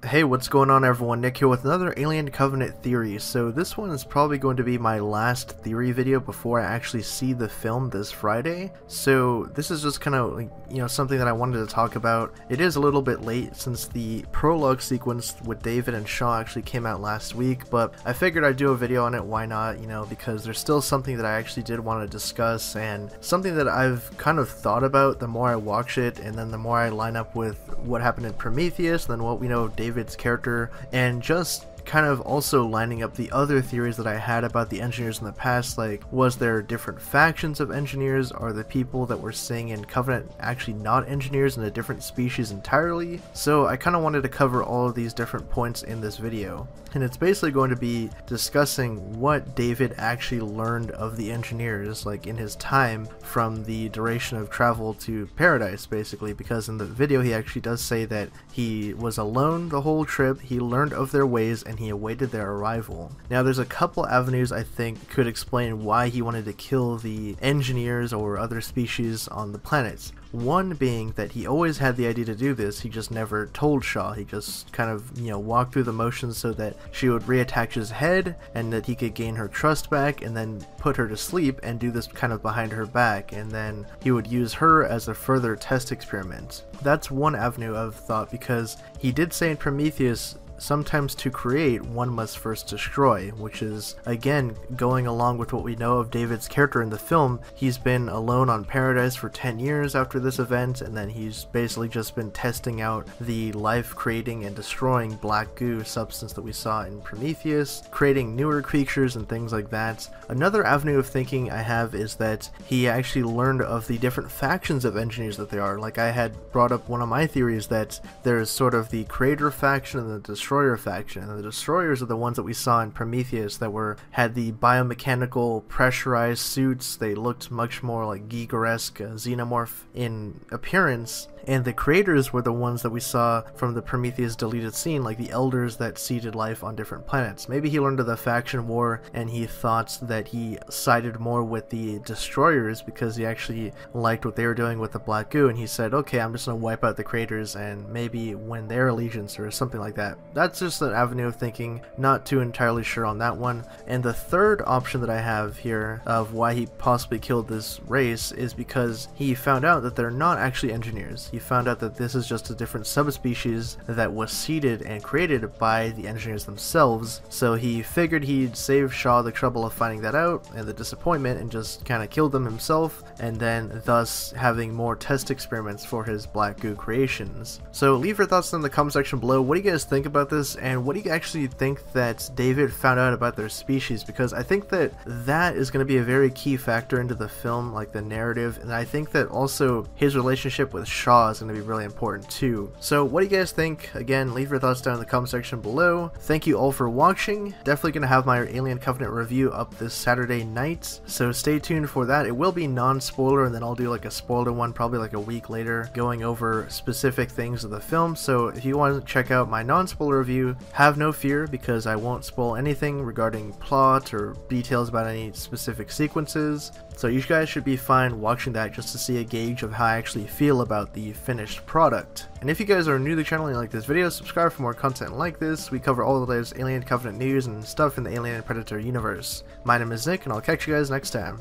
Hey, what's going on everyone? Nick here with another Alien Covenant theory. So this one is probably going to be my last theory video before I actually see the film this Friday. So this is just kind of like, something that I wanted to talk about. It is a little bit late since the prologue sequence with David and Shaw actually came out last week, but I figured I'd do a video on it. Why not? Because there's still something that I actually did want to discuss, and something that I've kind of thought about the more I watch it, and then the more I line up with what happened in Prometheus, and then what we know of David's character, and just kind of also lining up the other theories that I had about the engineers in the past. Like, was there different factions of engineers? Are the people that we're seeing in Covenant actually not engineers and a different species entirely? So I kind of wanted to cover all of these different points in this video, and it's basically going to be discussing what David actually learned of the engineers, like in his time from the duration of travel to Paradise, basically, because in the video he actually does say that he was alone the whole trip, he learned of their ways, and he awaited their arrival. Now there's a couple avenues I think could explain why he wanted to kill the engineers or other species on the planets. One being that he always had the idea to do this, he just never told Shaw. He just kind of, walked through the motions so that she would reattach his head and that he could gain her trust back and then put her to sleep and do this kind of behind her back, and then he would use her as a further test experiment. That's one avenue of thought, because he did say in Prometheus, sometimes to create, one must first destroy, which is, again, going along with what we know of David's character in the film. He's been alone on Paradise for 10 years after this event, and then he's basically just been testing out the life-creating and destroying black goo substance that we saw in Prometheus, creating newer creatures and things like that. Another avenue of thinking I have is that he actually learned of the different factions of engineers that there are. Like, I had brought up one of my theories that there's sort of the creator faction and the destroyer faction, and the destroyers are the ones that we saw in Prometheus that had the biomechanical pressurized suits. They looked much more like Giger-esque xenomorph in appearance, and the creators were the ones that we saw from the Prometheus deleted scene, like the elders that seeded life on different planets. Maybe he learned of the faction war and he thought that he sided more with the destroyers because he actually liked what they were doing with the black goo, and he said, okay, I'm just gonna wipe out the creators and maybe win their allegiance or something like that. That's just an avenue of thinking, not too entirely sure on that one. And the third option that I have here of why he possibly killed this race is because he found out that they're not actually engineers. He found out that this is just a different subspecies that was seeded and created by the engineers themselves, so he figured he'd save Shaw the trouble of finding that out and the disappointment and just kind of killed them himself, and then thus having more test experiments for his black goo creations. So leave your thoughts in the comment section below. What do you guys think about this, and what do you actually think that David found out about their species? Because I think that that is going to be a very key factor into the film, like the narrative, and I think that also his relationship with Shaw is going to be really important too. So what do you guys think? Again, leave your thoughts down in the comment section below. Thank you all for watching. Definitely going to have my Alien Covenant review up this Saturday night, so stay tuned for that. It will be non-spoiler, and then I'll do like a spoiler one probably like a week later, going over specific things of the film. So if you want to check out my non-spoiler review, have no fear, because I won't spoil anything regarding plot or details about any specific sequences. So you guys should be fine watching that just to see a gauge of how I actually feel about the finished product. And if you guys are new to the channel and you like this video, subscribe for more content like this. We cover all the latest Alien Covenant news and stuff in the Alien and Predator universe. My name is Nick, and I'll catch you guys next time.